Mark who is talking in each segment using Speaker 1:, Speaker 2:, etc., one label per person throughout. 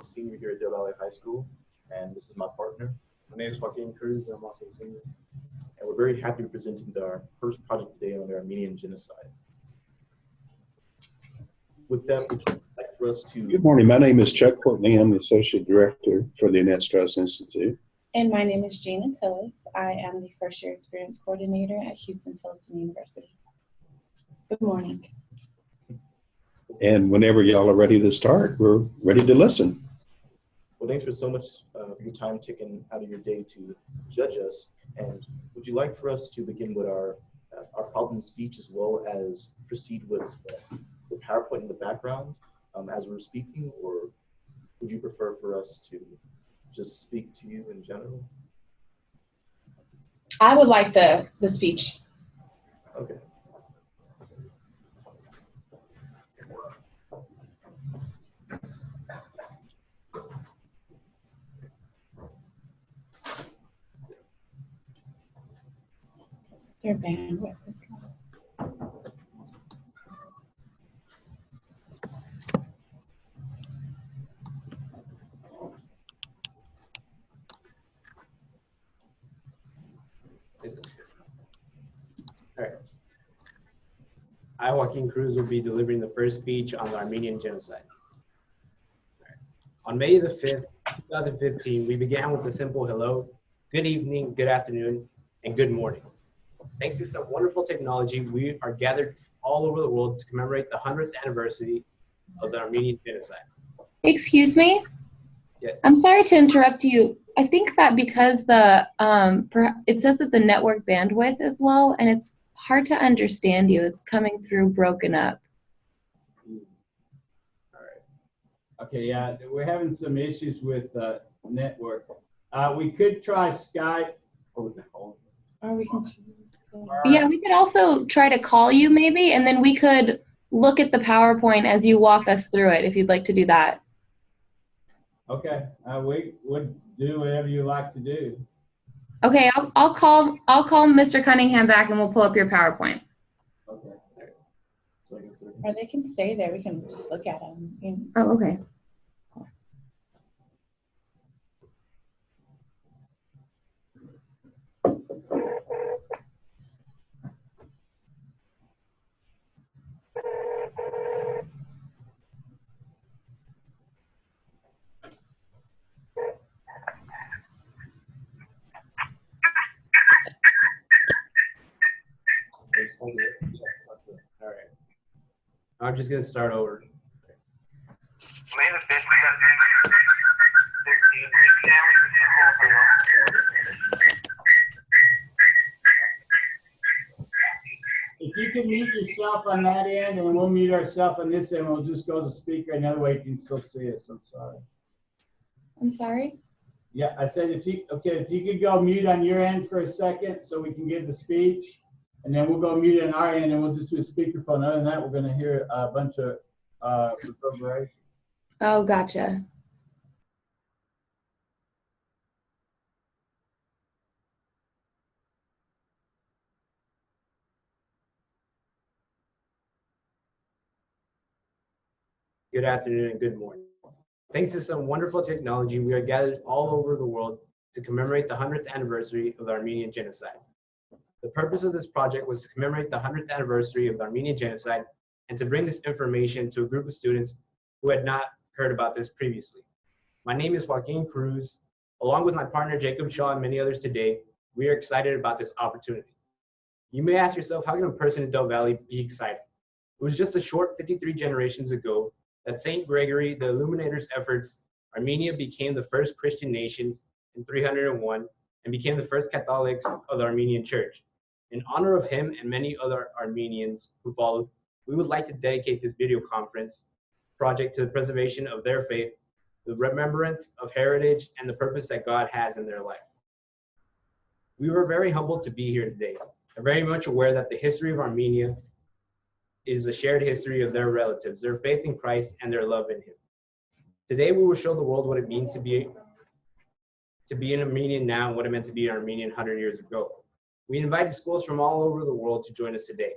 Speaker 1: senior here at Valle High School, and this is my partner.
Speaker 2: My name is Joaquin Cruz, and I'm also a senior.
Speaker 1: And we're very happy to be presenting our first project today on the Armenian Genocide. With that, would you like for us to...
Speaker 3: Good morning. My name is Chuck Courtney. I'm the Associate Director for the Annette Strauss Institute.
Speaker 4: And my name is Gina Tillis. I am the First Year Experience Coordinator at Houston-Tillotson University. Good morning.
Speaker 3: And whenever y'all are ready to start, we're ready to listen.
Speaker 1: Well, thanks for so much for your time taken out of your day to judge us. And would you like for us to begin with our problem speech as well as proceed with the PowerPoint in the background as we're speaking, or would you prefer for us to just speak to you in general?
Speaker 4: I would like the speech.
Speaker 1: Okay.
Speaker 4: Your bandwidth is low.
Speaker 2: All right. I, Joaquin Cruz, will be delivering the first speech on the Armenian Genocide. Right. On May the 5th, 2015, we began with a simple hello, good evening, good afternoon, and good morning. Thanks to some wonderful technology, we are gathered all over the world to commemorate the 100th anniversary of the Armenian Genocide.
Speaker 4: Excuse me?
Speaker 2: Yes.
Speaker 4: I'm sorry to interrupt you. I think that because it says that the network bandwidth is low and it's hard to understand you. It's coming through broken up.
Speaker 5: All right. Okay, yeah, we're having some issues with network. We could try Skype.
Speaker 4: Or we can. Yeah, we could also try to call you maybe, and then we could look at the PowerPoint as you walk us through it if you'd like to do that.
Speaker 5: Okay, we would do whatever you like to do.
Speaker 4: Okay, I'll call Mr. Cunningham back and we'll pull up your PowerPoint.
Speaker 5: Okay.
Speaker 4: Or they can stay there. We can just look at them.
Speaker 6: Oh, okay.
Speaker 2: All right. I'm just going to start over.
Speaker 7: May the 5th, 2015, we began with the simple hello.
Speaker 5: If you can mute yourself on that end, and we'll mute ourselves on this end, we'll just go to speaker. Another way you can still see us. I'm sorry.
Speaker 4: I'm sorry?
Speaker 5: Yeah, I said if you could go mute on your end for a second so we can give the speech, and then we'll go mute on our end and we'll just do a speakerphone. Other than that, we're going to hear a bunch of reverberation.
Speaker 4: Oh, gotcha.
Speaker 2: Good afternoon and good morning. Thanks to some wonderful technology, we are gathered all over the world to commemorate the 100th anniversary of the Armenian Genocide. The purpose of this project was to commemorate the 100th anniversary of the Armenian Genocide and to bring this information to a group of students who had not heard about this previously. My name is Joaquin Cruz. Along with my partner Jacob Shaw and many others today, we are excited about this opportunity. You may ask yourself, how can a person in Del Valle be excited? It was just a short 53 generations ago that St. Gregory, the Illuminator's efforts, Armenia became the first Christian nation in 301 and became the first Catholics of the Armenian Church. In honor of him and many other Armenians who followed, we would like to dedicate this video conference project to the preservation of their faith, the remembrance of heritage, and the purpose that God has in their life. We were very humbled to be here today and very much aware that the history of Armenia is a shared history of their relatives, their faith in Christ, and their love in him. Today, we will show the world what it means to be an Armenian now and what it meant to be an Armenian 100 years ago. We invited schools from all over the world to join us today.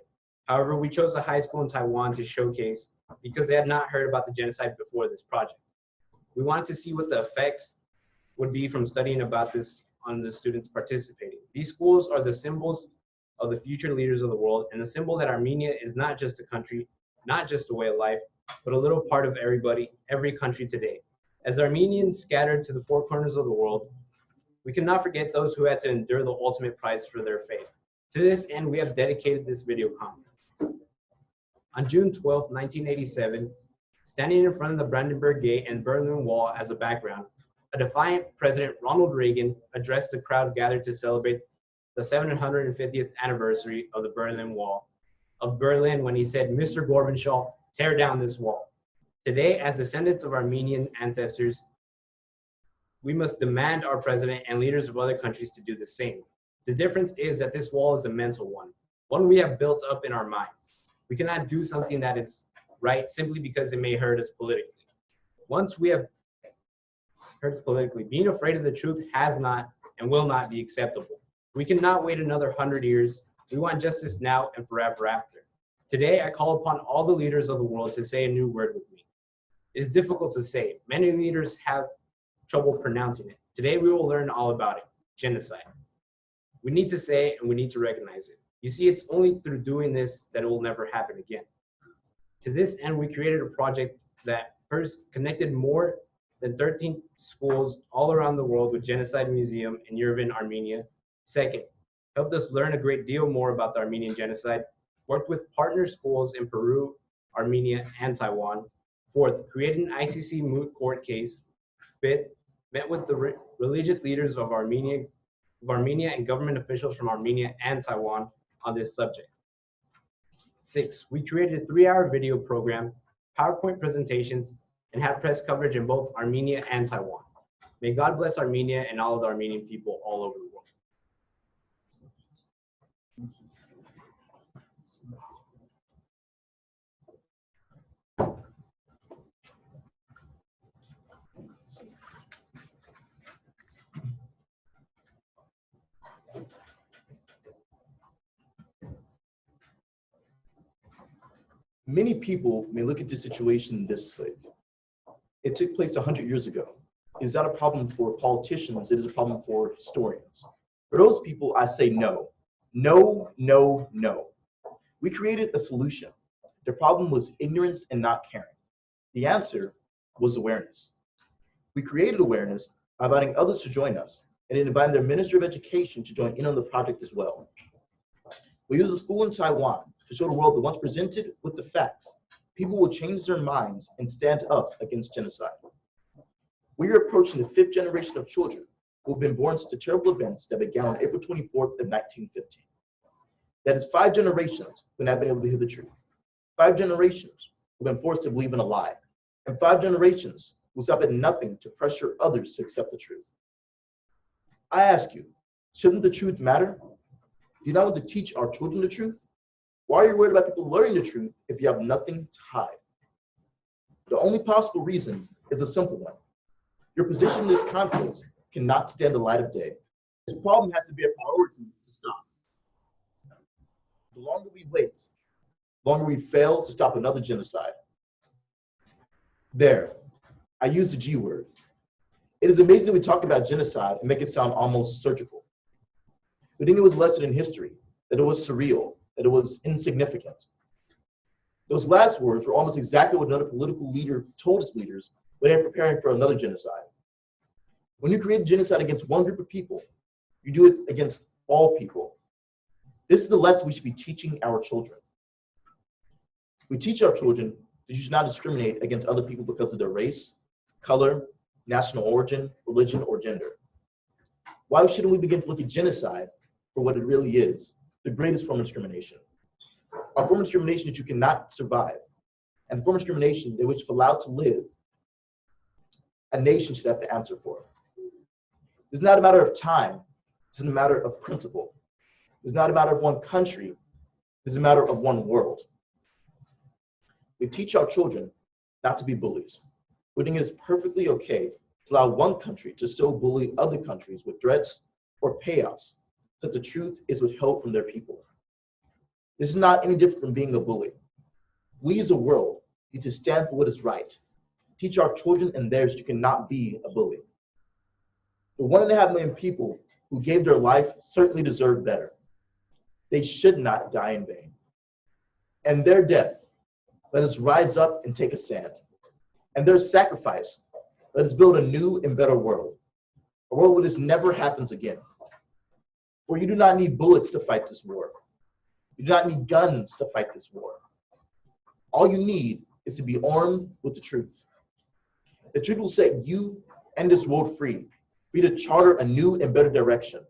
Speaker 2: However, we chose a high school in Taiwan to showcase because they had not heard about the genocide before this project. We wanted to see what the effects would be from studying about this on the students participating. These schools are the symbols of the future leaders of the world, and the symbol that Armenia is not just a country, not just a way of life, but a little part of every country today. As Armenians scattered to the four corners of the world, we cannot forget those who had to endure the ultimate price for their faith. To this end, we have dedicated this video conference. On June 12, 1987, standing in front of the Brandenburg Gate and Berlin Wall as a background, a defiant President Ronald Reagan addressed the crowd gathered to celebrate the 750th anniversary of the Berlin Wall of Berlin when he said, "Mr. Gorbachev, tear down this wall." Today, as descendants of Armenian ancestors, we must demand our president and leaders of other countries to do the same. The difference is that this wall is a mental one we have built up in our minds. We cannot do something that is right simply because it may hurt us politically. Once we have hurt us politically, being afraid of the truth has not and will not be acceptable. We cannot wait another 100 years. We want justice now and forever after. Today, I call upon all the leaders of the world to say a new word with me. It is difficult to say. Many leaders have trouble pronouncing it. Today, we will learn all about it: genocide. We need to say it and we need to recognize it. You see, it's only through doing this that it will never happen again. To this end, we created a project that first connected more than 13 schools all around the world with Genocide Museum in Yerevan, Armenia. Second, helped us learn a great deal more about the Armenian genocide. Worked with partner schools in Peru, Armenia, and Taiwan. Fourth, created an ICC moot court case. Fifth, met with the religious leaders of Armenia and government officials from Armenia and Taiwan on this subject. Six, we created a 3-hour video program, PowerPoint presentations, and had press coverage in both Armenia and Taiwan. May God bless Armenia and all of the Armenian people all over the world.
Speaker 1: Many people may look at this situation this way. It took place 100 years ago. Is that a problem for politicians? It is a problem for historians. For those people, I say no. No, no, no. We created a solution. The problem was ignorance and not caring. The answer was awareness. We created awareness by inviting others to join us and inviting their Minister of Education to join in on the project as well. We used a school in Taiwan to show the world that once presented with the facts, people will change their minds and stand up against genocide. We are approaching the 5th generation of children who have been born to the terrible events that began on April 24th of 1915. That is 5 generations who have not been able to hear the truth. 5 generations who have been forced to believe in a lie. And 5 generations who stop at nothing to pressure others to accept the truth. I ask you, shouldn't the truth matter? Do you not want to teach our children the truth? Why are you worried about people learning the truth if you have nothing to hide? The only possible reason is a simple one. Your position in this conflict cannot stand the light of day. This problem has to be a priority to stop. The longer we wait, the longer we fail to stop another genocide. There, I used the G word. It is amazing that we talk about genocide and make it sound almost surgical. We think it was a lesson in history, that it was surreal, that it was insignificant. Those last words were almost exactly what another political leader told its leaders when they were preparing for another genocide. When you create a genocide against one group of people, you do it against all people. This is the lesson we should be teaching our children. We teach our children that you should not discriminate against other people because of their race, color, national origin, religion, or gender. Why shouldn't we begin to look at genocide for what it really is? The greatest form of discrimination. A form of discrimination that you cannot survive. And the form of discrimination in which, if allowed to live, a nation should have to answer for. It's not a matter of time. It's a matter of principle. It's not a matter of one country. It's a matter of one world. We teach our children not to be bullies. We think it is perfectly okay to allow one country to still bully other countries with threats or payoffs, so that the truth is withheld from their people. This is not any different from being a bully. We as a world need to stand for what is right, teach our children and theirs you cannot be a bully. The 1.5 million people who gave their life certainly deserve better. They should not die in vain. And their death, let us rise up and take a stand. And their sacrifice, let us build a new and better world. A world where this never happens again. For you do not need bullets to fight this war. You do not need guns to fight this war. All you need is to be armed with the truth. The truth will set you and this world free, for you to charter a new and better direction.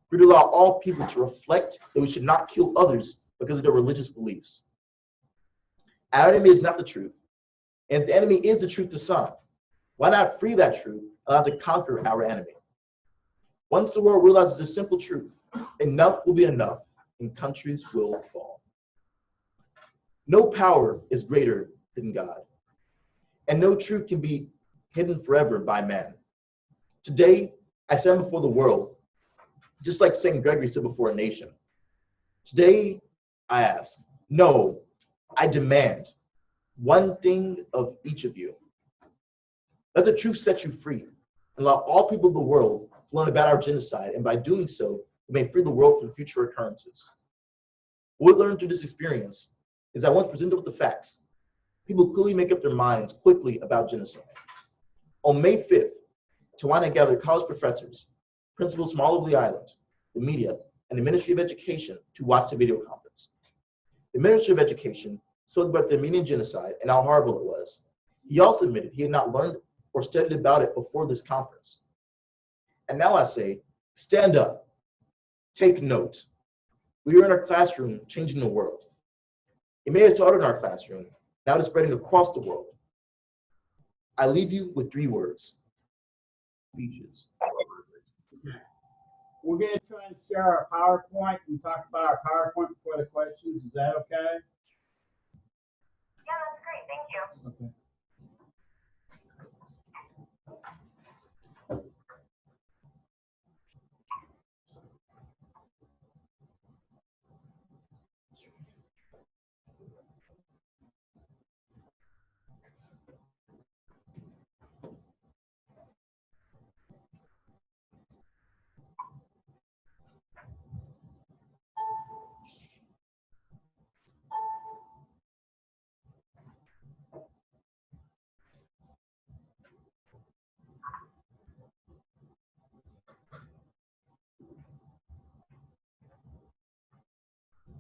Speaker 1: For you to allow all people to reflect that we should not kill others because of their religious beliefs. Our enemy is not the truth. And if the enemy is the truth to some, why not free that truth, allow to conquer our enemy? Once the world realizes this simple truth, enough will be enough and countries will fall. No power is greater than God, and no truth can be hidden forever by man. Today, I stand before the world, just like St. Gregory stood before a nation. Today, I ask, no, I demand one thing of each of you. Let the truth set you free, and allow all people of the world to learn about our genocide, and by doing so, we may free the world from future occurrences. What we learned through this experience is that once presented with the facts, people clearly make up their minds quickly about genocide. On May 5th, Taiwan gathered college professors, principals from all over the island, the media, and the Ministry of Education to watch the video conference. The Ministry of Education spoke about the Armenian genocide and how horrible it was. He also admitted he had not learned or studied about it before this conference. And now I say, stand up, take note. We are in our classroom changing the world. It may have started in our classroom, now it is spreading across the world. I leave you with 3 words. Speeches.
Speaker 5: We're going to try and share our PowerPoint and talk about our PowerPoint before the questions. Is that okay?
Speaker 7: Yeah, that's great. Thank you.
Speaker 5: Okay.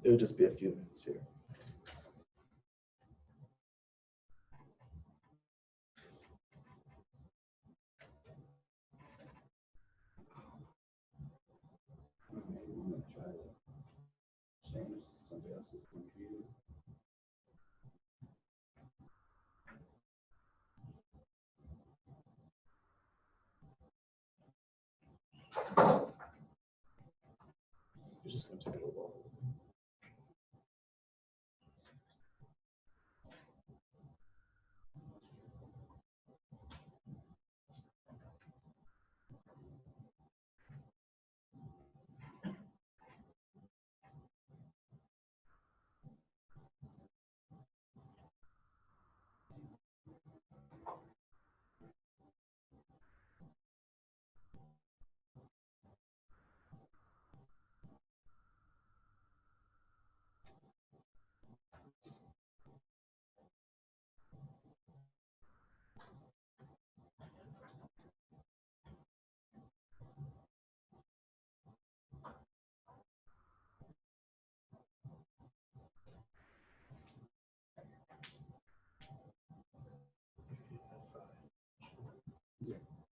Speaker 1: It'll just be a few minutes here.
Speaker 5: I'm going to try to change somebody else's computer.
Speaker 1: It's just going to take a little while.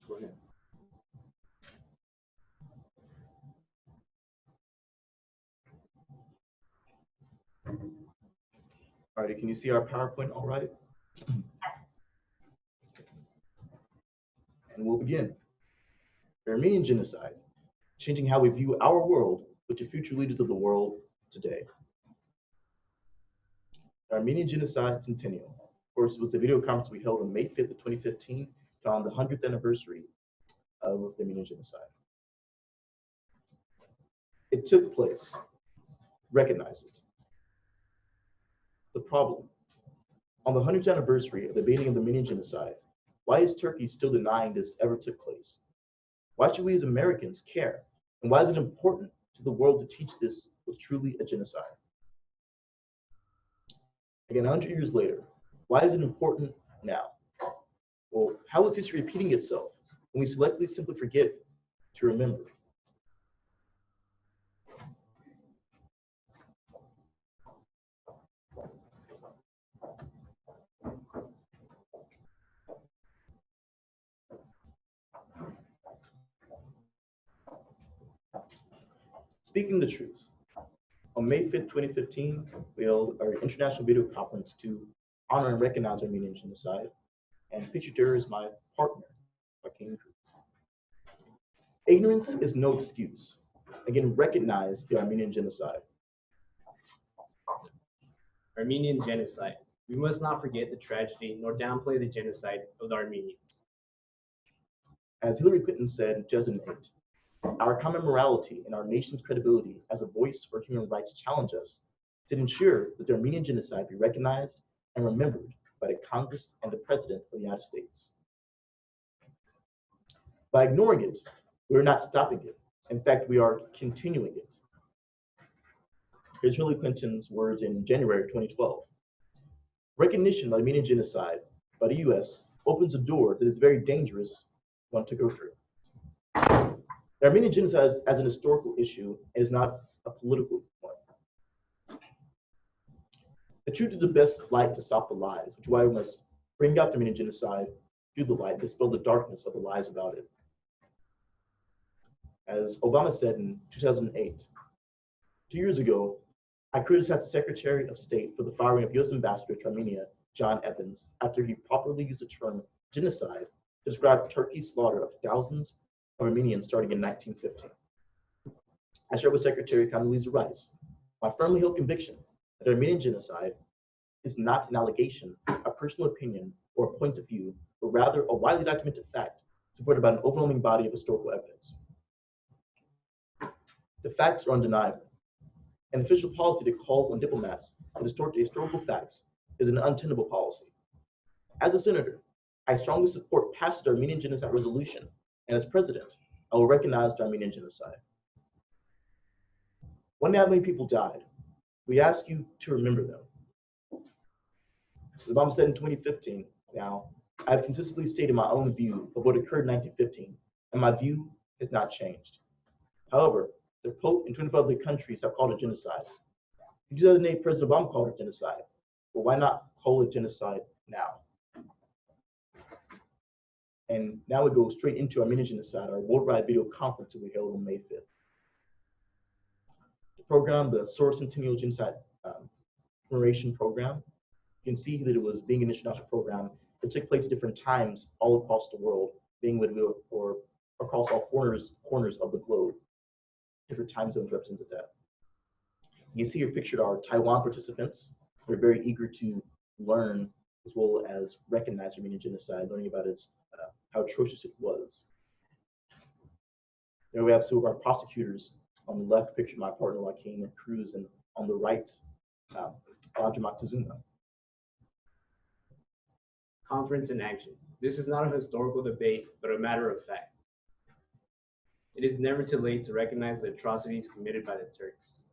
Speaker 1: Go ahead. All right, can you see our PowerPoint all right? And we'll begin. The Armenian genocide, changing how we view our world with the future leaders of the world today. The Armenian Genocide Centennial, of course, was the video conference we held on May 5th of 2015 on the 100th anniversary of the Armenian genocide. It took place. Recognize it. The problem, On the 100th anniversary of the beginning of the Armenian Genocide, why is Turkey still denying this ever took place? Why should we as Americans care? And why is it important to the world to teach this was truly a genocide? Again, 100 years later, why is it important now? Well, how is history repeating itself when we selectively simply forget to remember? Speaking the truth, on May 5th, 2015, we held our international video conference to honor and recognize Armenian genocide, and pictured here is my partner, Joaquin. Cruz. Ignorance is no excuse. Again, recognize the Armenian genocide.
Speaker 2: Armenian genocide. We must not forget the tragedy nor downplay the genocide of the Armenians.
Speaker 1: As Hillary Clinton said in 2008, our common morality and our nation's credibility as a voice for human rights challenge us to ensure that the Armenian genocide be recognized and remembered by the Congress and the President of the United States. By ignoring it, we're not stopping it. In fact, we are continuing it. Here's Hillary Clinton's words in January 2012. Recognition of the Armenian genocide by the US opens a door that is very dangerous one to go through. The Armenian genocide as an historical issue is not a political one. The truth is the best light to stop the lies, which is why we must bring out the Armenian genocide through the light, dispel the darkness of the lies about it. As Obama said in 2008, 2 years ago, I criticized the Secretary of State for the firing of US Ambassador to Armenia, John Evans, after he properly used the term genocide to describe Turkey's slaughter of thousands of Armenians starting in 1915. I shared with Secretary Condoleezza Rice my firmly held conviction that the Armenian genocide is not an allegation, a personal opinion, or a point of view, but rather a widely documented fact supported by an overwhelming body of historical evidence. The facts are undeniable. An official policy that calls on diplomats to distort the historical facts is an untenable policy. As a senator, I strongly support passing the Armenian Genocide Resolution, and as president, I will recognize the Armenian Genocide. When that many people died, we ask you to remember them. As Obama said in 2015, now, I have consistently stated my own view of what occurred in 1915, and my view has not changed. However, the Pope and 25 other countries have called it genocide. In 2008, President Obama called it genocide. Well, why not call it genocide now? And now we go straight into Armenian genocide, our worldwide video conference that we held on May 5th. The program, the Source Centennial Genocide Commemoration Program, you can see that it was being an international program that took place at different times all across the world, being with or across all corners of the globe. Different time zones represented that. You can see here pictured our Taiwan participants. They're very eager to learn as well as recognize Armenian genocide, learning about its how atrocious it was. There we have two of our prosecutors. On the left, picture my partner Joaquin and Cruz, and on the right, Audrey Moctezuma.
Speaker 2: Conference in action. This is not a historical debate, but a matter of fact. It is never too late to recognize the atrocities committed by the Turks.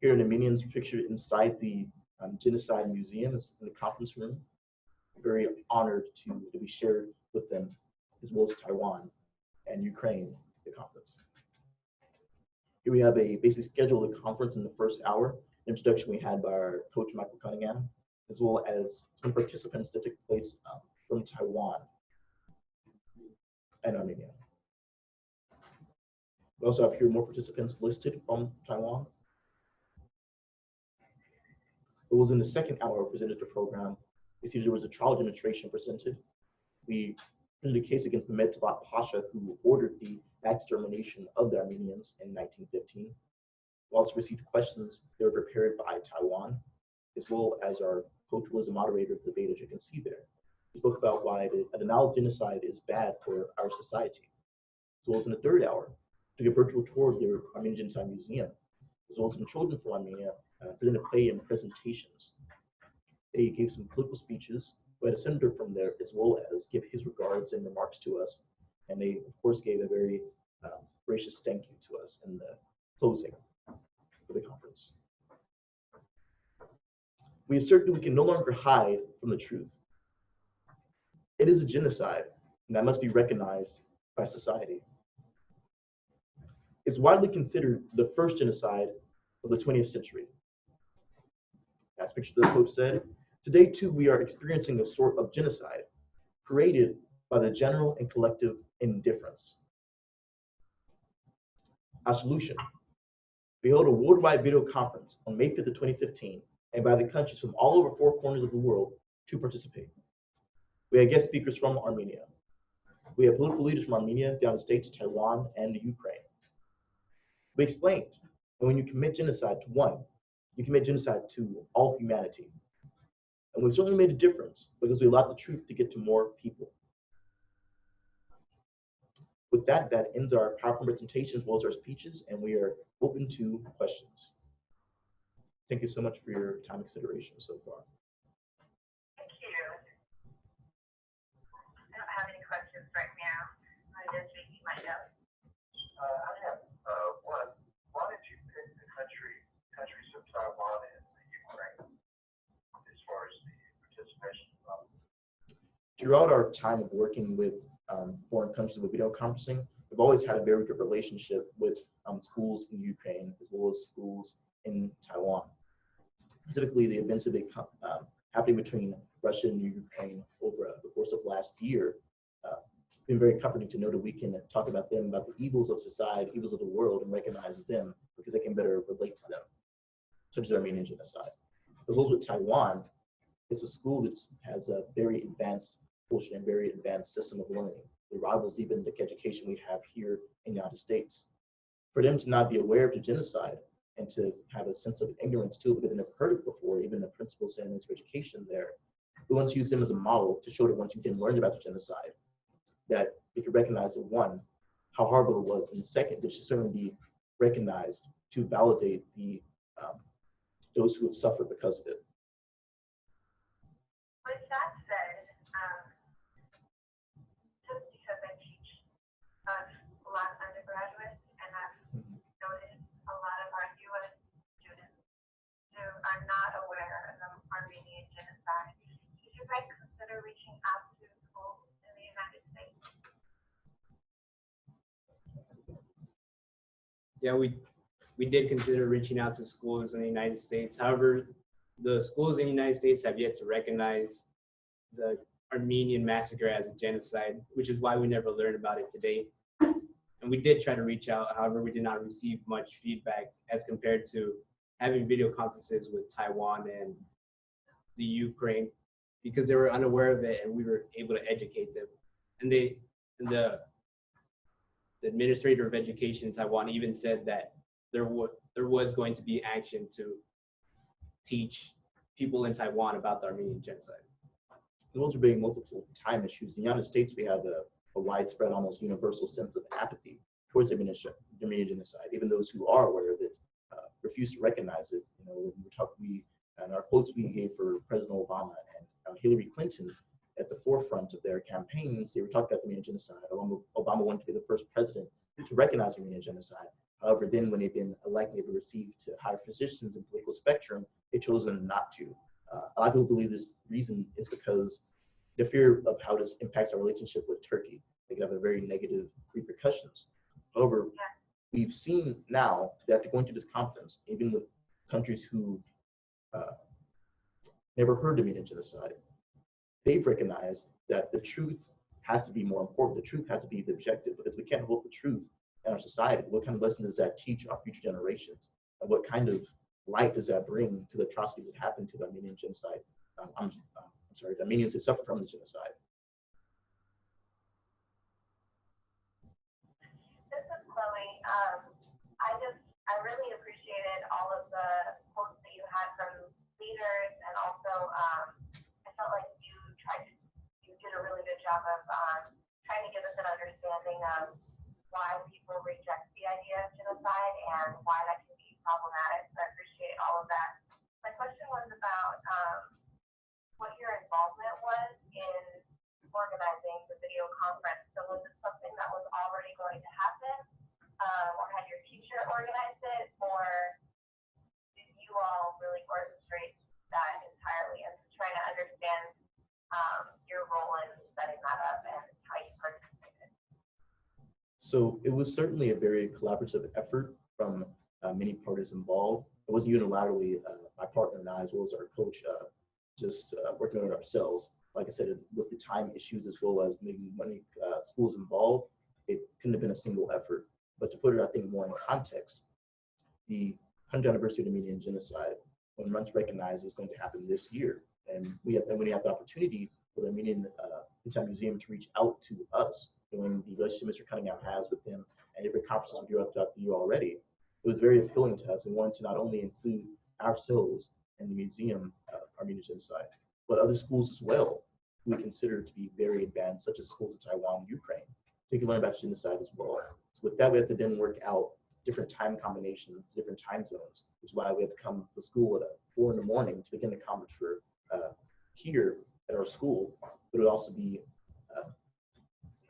Speaker 1: Here an Armenians pictured inside the Genocide Museum in the conference room. Very honored to be shared with them, as well as Taiwan and Ukraine, the conference. Here we have a basic schedule of the conference in the first hour, an introduction we had by our coach, Michael Cunningham, as well as some participants that took place from Taiwan and Armenia. We also have here more participants listed from Taiwan. It was in the second hour we presented the program. You see there was a trial demonstration presented. We presented a case against Mehmed Talat Pasha, who ordered the extermination of the Armenians in 1915. We also received questions that were prepared by Taiwan, as well as our coach was the moderator of the debate, as you can see there. He spoke about why the denial of genocide is bad for our society. So it was in the third hour, took a virtual tour of the Armenian Genocide Museum, as well as some children from Armenia presented play and presentations. They gave some political speeches. We had a senator from there as well as give his regards and remarks to us. And they, of course, gave a very gracious thank you to us in the closing of the conference. We assert that we can no longer hide from the truth. It is a genocide, and that must be recognized by society. It's widely considered the first genocide of the 20th century. As Picture the Pope said, today too we are experiencing a sort of genocide created by the general and collective indifference. Our solution: we held a worldwide video conference on May 5th of 2015 and invited countries from all over 4 corners of the world to participate. We had guest speakers from Armenia. We had political leaders from Armenia, the United States, Taiwan, and the Ukraine. We explained that when you commit genocide to one, you commit genocide to all humanity. And we certainly made a difference because we allowed the truth to get to more people. With that, that ends our PowerPoint presentation as well as our speeches, and we are open to questions. Thank you so much for your time and consideration so far.
Speaker 7: Thank you. I don't have any questions right now. I'm just making my notes. I have one. Why did you pick the countries of Taiwan and the Ukraine as far as the participation level?
Speaker 1: Throughout our time of working with foreign countries with video conferencing, we've always had a very good relationship with schools in Ukraine as well as schools in Taiwan. Specifically, the events that have been happening between Russia and Ukraine over the course of last year, it's been very comforting to know that we can talk about them, about the evils of society, evils of the world, and recognize them because they can better relate to them, such as Armenian genocide. As well as with Taiwan, it's a school that has a very advanced culture and very advanced system of learning. It rivals even the education we have here in the United States. For them to not be aware of the genocide and to have a sense of ignorance too, because they never heard it before, even the principles and of education there, we want to use them as a model to show that once you can learn about the genocide, that you can recognize that one, how horrible it was, and second, that should certainly be recognized to validate the those who have suffered because of it.
Speaker 7: With that said, just because I teach a lot of undergraduates and I've noticed a lot of our U.S. students who are not aware of the Armenian genocide, did you guys consider reaching out to schools in the United States?
Speaker 2: Yeah, we did consider reaching out to schools in the United States. However, the schools in the United States have yet to recognize the Armenian massacre as a genocide, which is why we never learned about it today. And we did try to reach out, however, we did not receive much feedback as compared to having video conferences with Taiwan and the Ukraine, because they were unaware of it and we were able to educate them. And the administrator of education in Taiwan even said that there was going to be action to teach people in Taiwan about the Armenian genocide.
Speaker 1: Those are being multiple time issues. In the United States, we have a widespread, almost universal sense of apathy towards Armenian genocide. Even those who are aware of it refuse to recognize it. You know, when we and our quotes we gave for President Obama and Hillary Clinton at the forefront of their campaigns, they were talking about the Armenian genocide. Obama wanted to be the first president to recognize the Armenian genocide. However, then when they've been elected, they've received to higher positions in the political spectrum, they've chosen not to. A lot of people believe this reason is because the fear of how this impacts our relationship with Turkey. They could have a very negative repercussions. However, we've seen now that after going to this conference, even with countries who never heard of Armenian genocide, they've recognized that the truth has to be more important. The truth has to be the objective, because we can't hold the truth in our society. What kind of lesson does that teach our future generations? And what kind of light does that bring to the atrocities that happened to the Armenian genocide? I'm sorry, the Armenians who suffered from the genocide.
Speaker 7: This is Chloe. I really appreciated all of the quotes that you had from leaders, and also I felt like you did a really good job of trying to give us an understanding of why people reject the idea of genocide and why that can be problematic. So I appreciate all of that. My question was about what your involvement was in organizing the video conference. So was it something that was already going to happen, or had your teacher organized it, or did you all really orchestrate that entirely? And trying to understand your role in setting that up and how you participated.
Speaker 1: So it was certainly a very collaborative effort from many parties involved. It wasn't unilaterally my partner and I, as well as our coach, just working on it ourselves. Like I said, with the time issues as well as making many schools involved, it couldn't have been a single effort. But to put it, I think, more in context, the 100th anniversary of the Armenian Genocide, when once recognized, is going to happen this year. And when we have the opportunity for the Armenian Museum to reach out to us, doing the relationship Mr. Cunningham has with them and different conferences we do throughout the year already, it was very appealing to us and wanted to not only include ourselves in the museum of Armenian Genocide, but other schools as well we consider to be very advanced, such as schools in Taiwan and Ukraine. So you can learn about genocide as well. So with that, we have to then work out different time combinations, different time zones, which is why we have to come to school at 4 in the morning to begin the conference for here at our school, but it would also be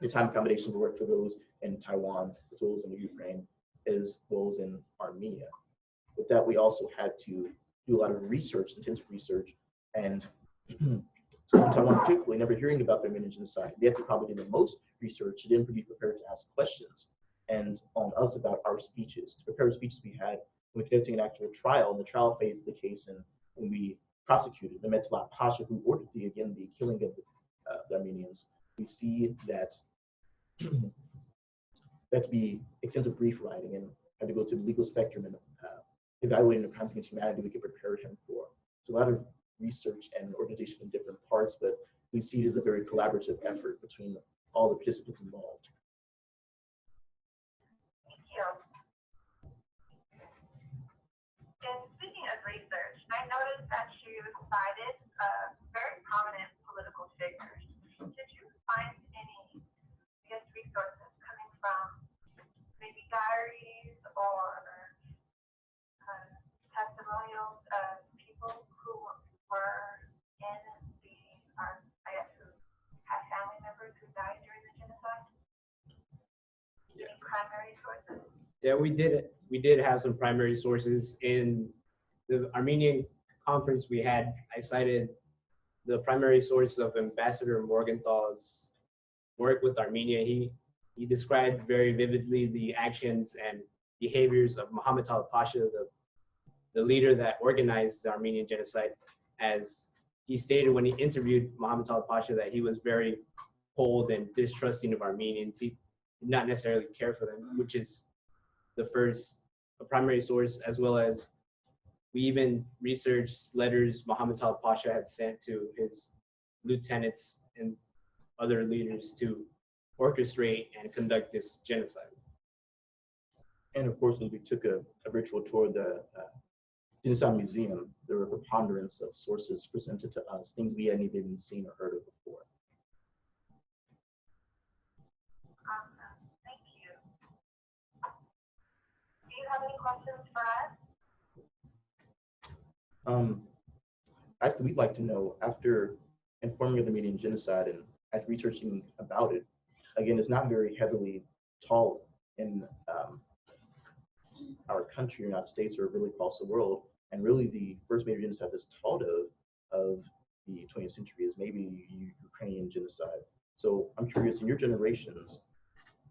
Speaker 1: the time combination will work for those in Taiwan, as well as in Ukraine, as well as in Armenia. With that, we also had to do a lot of research, intensive research, and so in Taiwan particularly, never hearing about the Armenian Genocide, they had to probably do the most research to then be prepared to ask questions and on us about our speeches, to prepare speeches we had when we conducting an actual trial, in the trial phase of the case, and when we prosecuted the Metzalat Pasha, who ordered the killing of the Armenians. We see that that to be extensive brief writing and had to go to the legal spectrum and evaluating the crimes against humanity we could prepare him for. So a lot of research and organization in different parts, but we see it as a very collaborative effort between all the participants involved.
Speaker 7: Thank you. And speaking of research, I noticed that you cited very prominent political figures. Did you find any, resources coming from maybe diaries or testimonials of people who were in the, who had family members who died during the genocide?
Speaker 2: Yeah.
Speaker 7: Any primary sources?
Speaker 2: Yeah, we did have some primary sources in the Armenian conference we had. I cited the primary source of Ambassador Morgenthal's work with Armenia. He described very vividly the actions and behaviors of Muhammad Talib Pasha, the leader that organized the Armenian genocide, as he stated when he interviewed Muhammad Talib Pasha that he was very cold and distrusting of Armenians. He did not necessarily care for them, which is the first primary source, as well as we even researched letters Muhammad Talib Pasha had sent to his lieutenants and other leaders to orchestrate and conduct this genocide.
Speaker 1: And of course, when we took a virtual tour of the Genocide Museum, there were a preponderance of sources presented to us, things we hadn't even seen or heard of before.
Speaker 7: Awesome. Thank you. Do you have any questions for us?
Speaker 1: Actually, we'd like to know, after informing of the Armenian Genocide and after researching about it, again, it's not very heavily taught in our country, United States, or really across the world. And really the first major genocide that's taught of the 20th century is maybe Ukrainian genocide. So I'm curious, in your generations,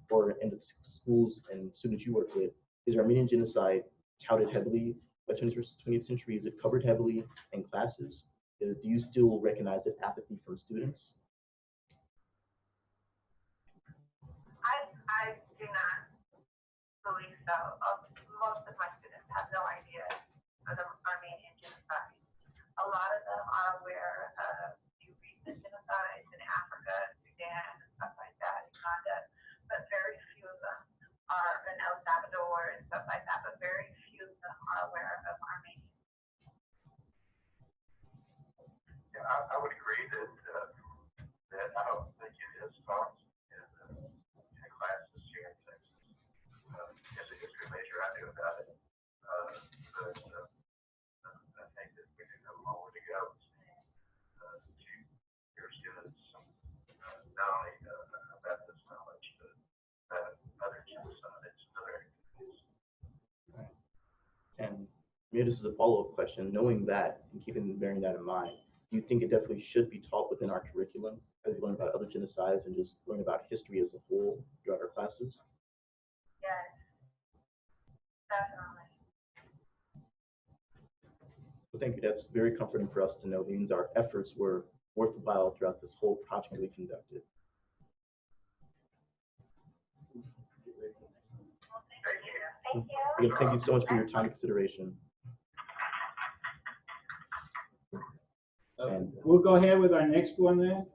Speaker 1: or in the schools and students you work with, is Armenian genocide touted heavily by 20th century? Is it covered heavily in classes? Do you still recognize that apathy from students?
Speaker 7: I do not believe so. Most of my students have no idea of the Armenian genocide. A lot of them are aware of the recent genocides in Africa, Sudan, and stuff like that, Uganda, but very few of them are in El Salvador and stuff like that, but very few of them are aware of Armenia.
Speaker 6: Yeah, I would agree that I don't think it is taught in classes here in Texas. As a history major, I knew about it, but I think that we do have a long way to go.
Speaker 1: maybe this is a follow-up question. Knowing that and bearing that in mind, do you think it definitely should be taught within our curriculum as we learn about other genocides and just learn about history as a whole throughout our classes?
Speaker 7: Yes, definitely.
Speaker 1: Well, thank you. That's very comforting for us to know. It means our efforts were worthwhile throughout this whole project we conducted.
Speaker 7: Thank you.
Speaker 1: Again, thank you so much for your time and consideration. And
Speaker 5: We'll go ahead with our next one then.